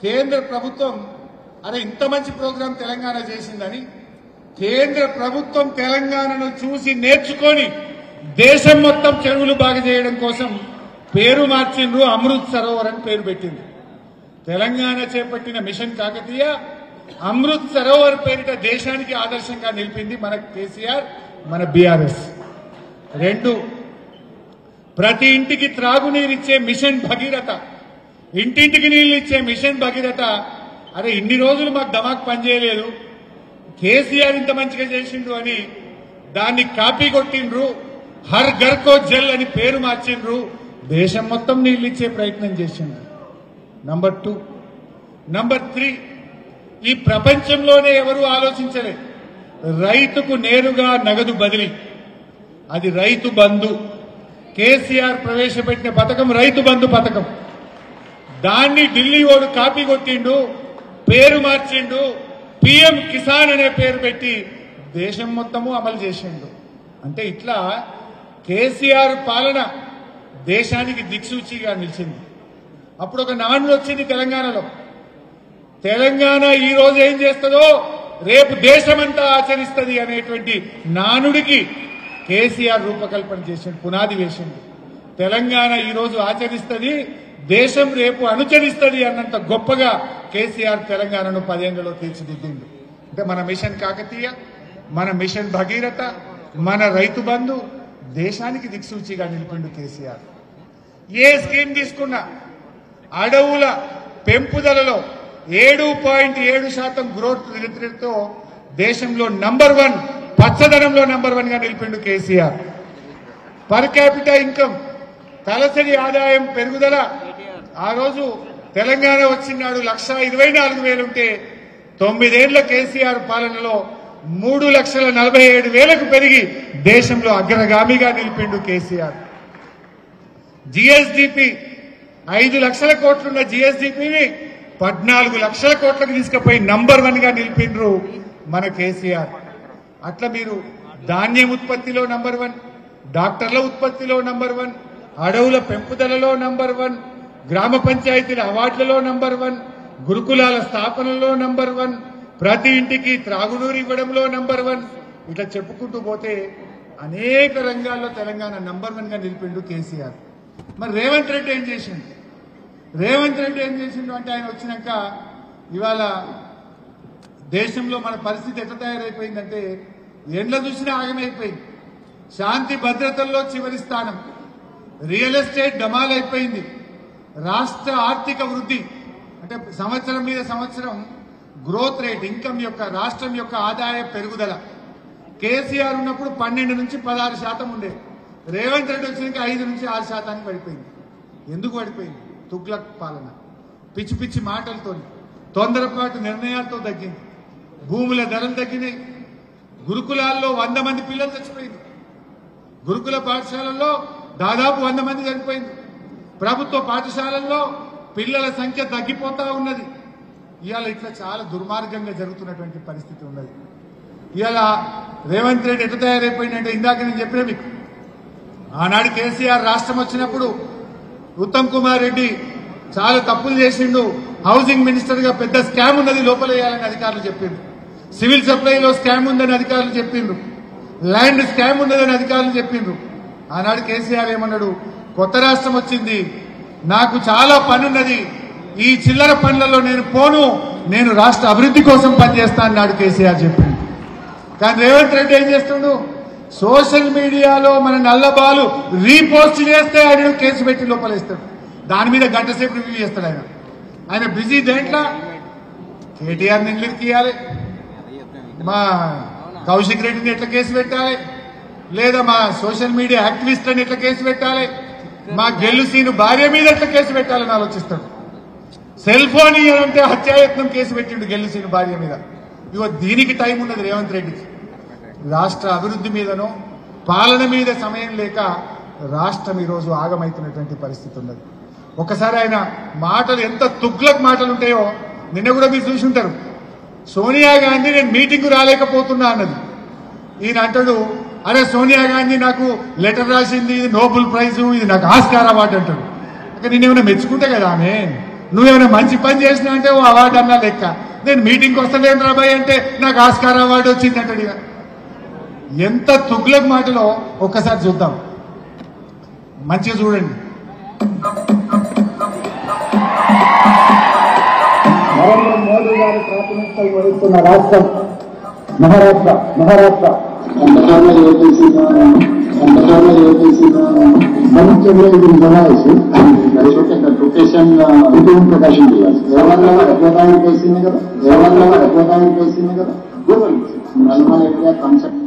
కేంద్ర ప్రభుత్వం అరే ఇంత మంచి ప్రోగ్రాం తెలంగాణ చేసిందని కేంద్ర ప్రభుత్వం తెలంగాణను చూసి నేర్చుకొని దేశం మొత్తం చెరువులు బాగు చేయడం కోసం పేరు మార్చిండ్రు, అమృత్ సరోవర్ అని పేరు పెట్టింది. తెలంగాణ చేపట్టిన మిషన్ కాకతీయ అమృత్ సరోవర్ పేరిట దేశానికి ఆదర్శంగా నిలిపింది మన కేసీఆర్, మన బీఆర్ఎస్. 2, ప్రతి ఇంటికి త్రాగునీరిచ్చే మిషన్ భగీరథ, ఇంటింటికి నీళ్లు ఇచ్చే మిషన్ భగీరథ. అరే ఇన్ని రోజులు మాకు దమాక్ పనిచేయలేదు, కేసీఆర్ ఇంత మంచిగా చేసిండ్రు అని దాన్ని కాపీ కొట్టిండ్రు. హర్ ఘర్ కో జల్ అని పేరు మార్చిండ్రు, దేశం మొత్తం నీళ్లు ఇచ్చే ప్రయత్నం చేసిండ్రు. నంబర్ 2. నంబర్ 3, ఈ ప్రపంచంలోనే ఎవరూ ఆలోచించలేదు రైతుకు నేరుగా నగదు బదిలీ, అది రైతు బంధు. కేసీఆర్ ప్రవేశపెట్టిన పథకం రైతు బంధు పథకం. దాన్ని ఢిల్లీ ఓడు కాపీ కొట్టిండు, పేరు మార్చిండు, పిఎం కిసాన్ అనే పేరు పెట్టి దేశం మొత్తము అమలు చేసిండు. అంటే ఇట్లా కేసీఆర్ పాలన దేశానికి దిక్సూచిగా నిలిచింది. అప్పుడు ఒక నానుడు వచ్చింది తెలంగాణలో, తెలంగాణ ఈ రోజు ఏం చేస్తుందో రేపు దేశమంతా ఆచరిస్తుంది అనేటువంటి నానుడికి కేసీఆర్ రూపకల్పన చేసిండు, పునాది వేసిండు. తెలంగాణ ఈ రోజు ఆచరిస్తుంది, దేశం రేపు అనుచరిస్తుంది అన్నంత గొప్పగా కేసీఆర్ తెలంగాణను 10 ఏళ్లలో తీర్చిదిద్దిండు. అంటే మన మిషన్ కాకతీయ, మన మిషన్ భగీరథ, మన రైతు బంధు దేశానికి దిక్సూచిగా నిలిపిండు కేసీఆర్. ఏ స్కీమ్ తీసుకున్నా అడవుల పెంపుదలలో 7.7% గ్రోత్ రేటుతో దేశంలో నంబర్ 1, పచ్చదనంలో నంబర్ 1 గా నిలిపిండు కేసీఆర్. పర్ క్యాపిటల్ ఇన్కమ్, తలసరి ఆదాయం పెరుగుదల ఆ రోజు తెలంగాణ వచ్చినాడు 1,24,000 ఉంటే 9 ఏళ్ల కేసీఆర్ పాలనలో 3,47,000కు పెరిగి దేశంలో అగ్రగామిగా నిలిపిండు కేసీఆర్. జిఎస్డిపి 5 లక్షల కోట్లున్న జిఎస్డిపిని 14 లక్షల కోట్లకు తీసుకుపోయి నంబర్ 1 గా నిలిపిండ్రు మన కేసీఆర్. అట్లా మీరు ధాన్యం ఉత్పత్తిలో నంబర్ 1, డాక్టర్ల ఉత్పత్తిలో నంబర్ 1, అడవుల పెంపుదలలో నంబర్ 1, గ్రామ పంచాయతీల అవార్డులలో నంబర్ 1, గురుకులాల స్థాపనలో నంబర్ 1, ప్రతి ఇంటికి త్రాగునీరు ఇవ్వడంలో నంబర్ 1. ఇట్లా చెప్పుకుంటూ పోతే అనేక రంగాల్లో తెలంగాణ నంబర్ 1 గా నిలిపిండు కేసీఆర్. మరి రేవంత్ రెడ్డి ఏం చేసిండు? రేవంత్ రెడ్డి ఏం చేసిండు అంటే ఆయన వచ్చినాక ఇవాళ దేశంలో మన పరిస్థితి ఎట్లా తయారైపోయిందంటే ఎండ్ల చూసినా ఆగమైపోయింది. శాంతి భద్రతల్లో చివరి స్థానం, రియల్ ఎస్టేట్ డమాల్ అయిపోయింది. రాష్ట్ర ఆర్థిక వృద్ధి అంటే సంవత్సరం మీద సంవత్సరం గ్రోత్ రేట్, ఇన్కమ్ యొక్క రాష్ట్రం యొక్క ఆదాయ పెరుగుదల కేసీఆర్ ఉన్నప్పుడు 12 నుంచి 16% ఉండేది. రేవంత్ రెడ్డి వచ్చినాక 5 నుంచి 6% పడిపోయింది. ఎందుకు పడిపోయింది? తుగ్లక్ పాలన, పిచ్చి పిచ్చి మాటలతో, తొందరపాటు నిర్ణయాలతో తగ్గింది. భూముల ధరలు తగ్గినాయి. గురుకులాల్లో 100 మంది పిల్లలు చచ్చిపోయింది. గురుకుల పాఠశాలల్లో దాదాపు 100 మంది చనిపోయింది. ప్రభుత్వ పాఠశాలల్లో పిల్లల సంఖ్య తగ్గిపోతా ఉన్నది. ఇవాళ ఇట్లా చాలా దుర్మార్గంగా జరుగుతున్నటువంటి పరిస్థితి ఉన్నది. ఇవాళ రేవంత్ రెడ్డి ఎట్లా తయారైపోయిందంటే ఇందాక నేను చెప్పిన మీకు, ఆనాడు కేసీఆర్ రాష్ట్రం వచ్చినప్పుడు ఉత్తమ్ కుమార్ రెడ్డి చాలా తప్పులు చేసిండు. హౌసింగ్ మినిస్టర్ గా పెద్ద స్కామ్ ఉన్నది, లోపల వేయాలని అధికారులు చెప్పిండ్రు. సివిల్ సప్లైలో స్కామ్ ఉందని అధికారులు చెప్పిండ్రు. ల్యాండ్ స్కామ్ ఉన్నదని అధికారులు చెప్పిండ్రు. ఆనాడు కేసీఆర్ ఏమన్నాడు? కొత్త రాష్ట్రం వచ్చింది, నాకు చాలా పనున్నది, ఈ చిల్లర పనులలో నేను పోను, నేను రాష్ట్ర అభివృద్ధి కోసం పనిచేస్తా అన్నాడు కేసీఆర్ చెప్పింది. కానీ రేవంత్ రెడ్డి ఏం చేస్తుండు? సోషల్ మీడియాలో మన నల్లబాలు రీపోస్ట్ చేస్తే ఆయన కేసు పెట్టి లోపలేస్తాడు. దాని మీద గంట సేపు రివ్యూ చేస్తాడు. ఆయన బిజీ దేంట్లో కేటీఆర్ నిందికి ఇవ్వాలి, మా కౌశిక్ రెడ్డిని ఎట్లా కేసు పెట్టాలి, లేదా మా సోషల్ మీడియా యాక్టివిస్టులను ఎట్లా కేసు పెట్టాలి, మా గెల్లుసీను భార్య మీద ఎట్లా కేసు పెట్టాలని ఆలోచిస్తాడు. సెల్ ఫోన్ ఇవ్వాలంటే హత్యాయత్నం కేసు పెట్టిండు గెల్లుసీను భార్య మీద. ఇగో దీనికి టైం ఉన్నది రేవంత్ రెడ్డికి. రాష్ట్ర అభివృద్ధి మీదనో పాలన మీద సమయం లేక రాష్ట్రం ఈరోజు ఆగమైతున్నటువంటి పరిస్థితి ఉన్నది. ఒకసారి ఆయన మాటలు ఎంత తుగ్లక్ మాటలు ఉంటాయో నిన్న కూడా మీరు చూసి ఉంటారు. సోనియా గాంధీ నేను మీటింగ్ రాలేకపోతున్నా అన్నది. ఈయన అంటాడు, అరే సోనియా గాంధీ నాకు లెటర్ రాసింది, ఇది నోబెల్ ప్రైజు, ఇది నాకు ఆస్కార్ అవార్డు అంటాడు. అంటే నేనేమైనా మెచ్చుకుంటే కదా ఆమె, నువ్వేమైనా మంచి పని చేసినా అంటే ఓ అవార్డు అన్నా లెక్క. నేను మీటింగ్కి వస్తలేను రాబాయ్ అంటే నాకు ఆస్కార్ అవార్డు వచ్చింది అంటాడు. ఇక ఎంత తుగ్లక్ మాటలో ఒక్కసారి చూద్దాం, మంచిగా చూడండి. నరేంద్ర మోదీ గారు ప్రాతినిధ్యం వహిస్తున్న రాష్ట్రం మహారాష్ట్ర अंतर्गत ఇది నిజమాయిషి లొకేషన్ విపిన్ ప్రకాశం జిల్లా దేవాలయం వేసింది కదా గూగుల్ నల్మల్ ఏరియా కాన్సెప్ట్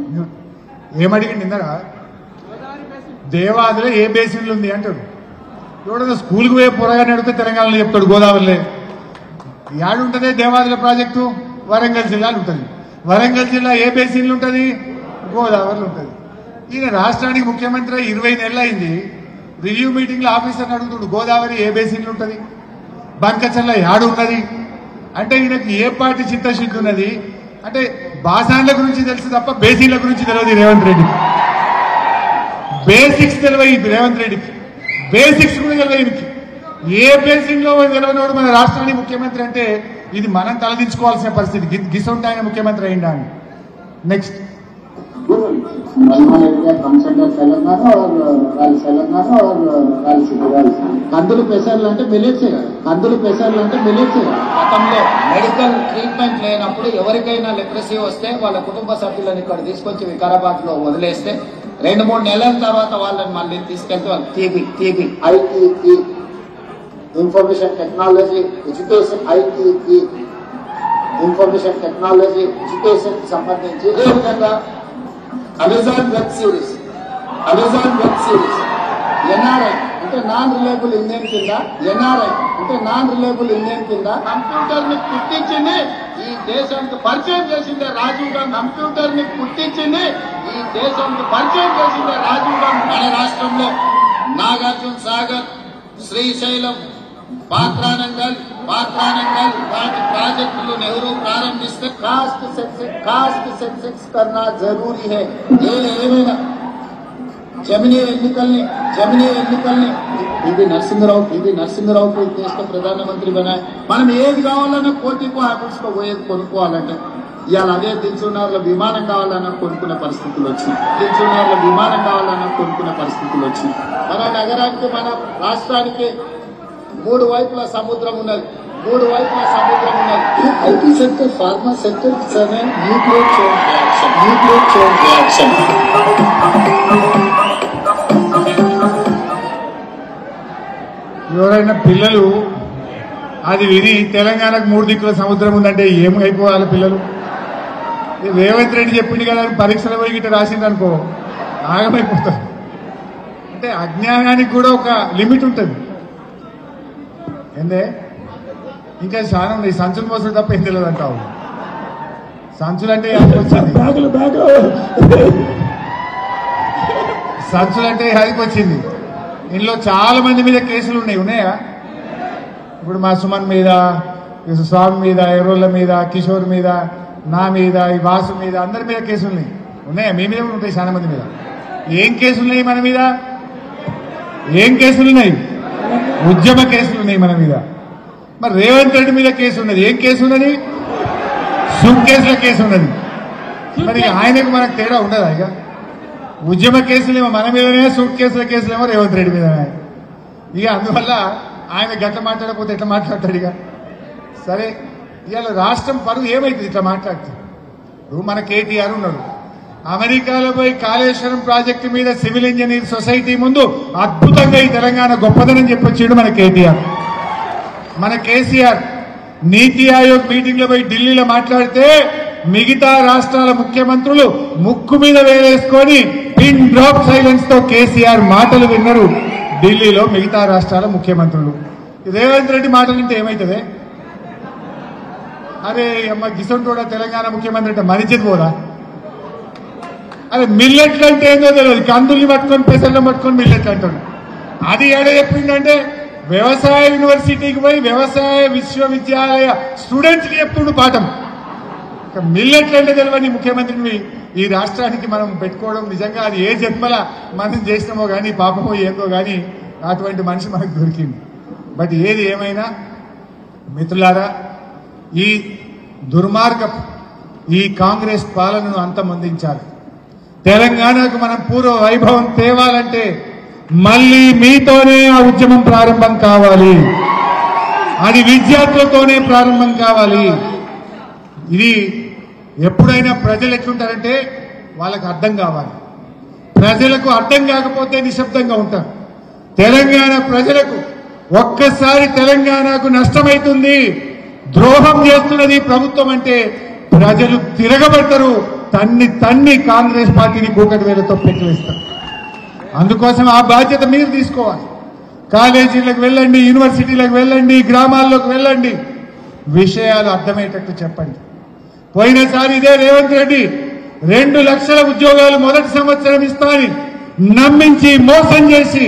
ఏమడిగింది ఇందరా దేవాదిలో ఏ బేసిన్లు ఉంది అంటాడు. చూడదు స్కూల్కి పోయే పొరగానే అడిగితే తెలంగాణలో చెప్తాడు గోదావరిలో. యాడుంటుంది దేవాదుల ప్రాజెక్టు? వరంగల్ జిల్లాలో ఉంటుంది. వరంగల్ జిల్లా ఏ బేసిన్లు ఉంటుంది? గోదావరిలో ఉంటుంది. ఈయన రాష్ట్రానికి ముఖ్యమంత్రి 20 నెలలు అయింది. రివ్యూ మీటింగ్లో ఆఫీసర్ని అడుగుతాడు గోదావరి ఏ బేసిన్లు ఉంటుంది, బంకచర్ల యాడు ఉన్నది అంటే ఈయనకి ఏ పార్టీ చిత్తశుద్ధి ఉన్నది అంటే బాసాన్ల గురించి తెలుసు తప్ప బేసిన్ల గురించి తెలియదు రేవంత్ రెడ్డి. బేసిక్స్ తెలియదు రేవంత్ రెడ్డికి, బేసిక్స్ కూడా తెలియదు. ఏ బేసిన్ లో తెలియనోడు మన రాష్ట్రానికి ముఖ్యమంత్రి అంటే ఇది మనం తలదించుకోవాల్సిన పరిస్థితి. గిసొంటి ఆయన ముఖ్యమంత్రి అయిందా అని. నెక్స్ట్ కందులు పెసర్లు అంటే మిలెట్సే గతంలో మెడికల్ ట్రీట్మెంట్ లేనప్పుడు ఎవరికైనా లెప్రసీ వస్తే వాళ్ళ కుటుంబ సభ్యులను ఇక్కడ తీసుకొచ్చి వికారాబాద్ లో వదిలేస్తే 2-3 నెలల తర్వాత వాళ్ళని మళ్ళీ తీసుకెళ్తే వాళ్ళు TB ITE information technology education ITE information technology education సంబంధించి ఏ విధంగా అమెజాన్ వెబ్ సిరీస్ ఎన్ఆర్ఐ అంటే నాన్ రిలయబుల్ ఇండియన్ కింద కంప్యూటర్ ని పుట్టించింది ఈ దేశానికి పరిచయం చేసిందే రాజీవ్ గాంధీ. మన రాష్ట్రంలో నాగార్జున సాగర్, శ్రీశైలం, పాత్రానంగల్ వాటి ప్రాజెక్టులు నెహ్రూ ప్రారంభిస్తే కాస్ట్ సెన్సెక్స్ కన్నా జరూరీ హై. ఏమైనా జమినీ ఎన్నికల్ని పివి నరసింహరావుకు దేశ ప్రధానమంత్రి బనాయి. మనం ఏది కావాలన్నా కోటికో ఆఫీస్ లో పోయేది కొనుక్కోవాలంటే ఇవాళ అదే దిల్సునార్లో విమానం కావాలన్నా కొనుక్కునే పరిస్థితులు వచ్చినాయి. మన నగరానికి మన రాష్ట్రానికి 3 వైపుల సముద్రం ఉన్నది. IT sector, pharma sector, nuclear chain reaction. ఎవరైనా పిల్లలు అది విని తెలంగాణకు 3 దిక్కుల సముద్రం ఉందంటే ఏమైపోవాలి పిల్లలు? రేవంత్ రెడ్డి చెప్పింది కదా పరీక్షలు పోయి గిట్ట రాసింది అనుకో ఆగమైపోతారు. అంటే అజ్ఞానానికి కూడా ఒక లిమిట్ ఉంటుంది. ఏందే ఇంకా చాలా ఉంది. సంచులు మోసలు తప్ప ఏం తెలియదు అంటావు. సంచులు అంటే యాదికి వచ్చింది. ఇందులో చాలా మంది మీద కేసులు ఉన్నాయా? ఇప్పుడు మా సుమన్ మీద, స్వామి మీద, ఎర్రోళ్ళ మీద, కిషోర్ మీద, నా మీద, ఈ వాసు మీద, అందరి మీద కేసులు ఉన్నాయా? మీ మీద కూడా ఉంటాయి చాలా మంది మీద. ఏం కేసులున్నాయి మన మీద? ఉద్యమ కేసులున్నాయి మన మీద. మరి రేవంత్ రెడ్డి మీద కేసు ఉన్నది. ఏం కేసు ఉన్నది? సూట్ కేసుల కేసు ఉన్నది. మరి ఆయనకు మనకు తేడా ఉండదా? ఇక ఉద్యమ కేసులేమో మన మీదనే, సూట్ కేసుల కేసులేమో రేవంత్ రెడ్డి మీదనే. ఇక అందువల్ల ఆయన గట్ల మాట్లాడకపోతే ఎట్లా మాట్లాడతాడు? ఇక సరే, ఇవాళ రాష్ట్రం పరువు ఏమైతుంది ఇట్లా మాట్లాడితే? ఇప్పుడు మన కేటీఆర్ ఉన్నాడు, అమెరికాలో పోయి కాళేశ్వరం ప్రాజెక్టు మీద సివిల్ ఇంజనీర్ సొసైటీ ముందు అద్భుతంగా ఈ తెలంగాణ గొప్పదనం చెప్పొచ్చాడు మన కేటీఆర్. మన కేసీఆర్ నీతి ఆయోగ్ మీటింగ్ లో పోయి ఢిల్లీలో మాట్లాడితే మిగతా రాష్ట్రాల ముఖ్యమంత్రులు ముక్కు మీద వేలేసుకొని పిన్ డ్రాప్ సైలెన్స్ తో కేసీఆర్ మాటలు విన్నారు ఢిల్లీలో మిగతా రాష్ట్రాల ముఖ్యమంత్రులు. రేవంత్ రెడ్డి మాటలు వింటే ఏమైతుంది? అరే అమ్మ గిసొంటోడా తెలంగాణ ముఖ్యమంత్రి అంటే మరిచేది పోదా? అదే మిల్లెట్లు అంటే ఏందో తెలియదు. కందుల్ని పట్టుకొని పెసర్లు పట్టుకొని మిల్లెట్లు అంటాడు. అది ఏడ చెప్పిందంటే వ్యవసాయ యూనివర్సిటీకి పోయి వ్యవసాయ విశ్వవిద్యాలయ స్టూడెంట్స్ కి చెప్తుండు పాఠం. మిల్లెట్లు అంటే తెలియని ముఖ్యమంత్రిని ఈ రాష్ట్రానికి మనం పెట్టుకోవడం నిజంగా అది ఏ జన్మల మనం చేసినామో కానీ పాపమో ఏందో కానీ అటువంటి మనిషి మనకు దొరికింది. బట్ ఏది ఏమైనా మిత్రులారా, ఈ దుర్మార్గపు ఈ కాంగ్రెస్ పాలనను అంతమొందించాలి. తెలంగాణకు మనం పూర్వ వైభవం తేవాలంటే మళ్ళీ మీతోనే ఆ ఉద్యమం ప్రారంభం కావాలి. అది విద్యార్థులతోనే ప్రారంభం కావాలి. ఇది ఎప్పుడైనా ప్రజలు ఎట్లుంటారంటే వాళ్ళకు అర్థం కావాలి. ప్రజలకు అర్థం కాకపోతే నిశ్శబ్దంగా ఉంటారు. తెలంగాణ ప్రజలకు ఒక్కసారి తెలంగాణకు నష్టమైతుంది, ద్రోహం చేస్తున్నది ప్రభుత్వం అంటే ప్రజలు తిరగబడతారు, తన్ని కాంగ్రెస్ పార్టీని కూకటి వేలతో పెట్టిస్తారు. అందుకోసం ఆ బాధ్యత మీరు తీసుకోవాలి. కాలేజీలకు వెళ్ళండి, యూనివర్సిటీలకు వెళ్ళండి, గ్రామాల్లోకి వెళ్ళండి, విషయాలు అర్థమయ్యేటట్టు చెప్పండి. పోయినసారి ఇదే రేవంత్ రెడ్డి 2 లక్షల ఉద్యోగాలు మొదటి సంవత్సరం ఇస్తానని నమ్మించి మోసం చేసి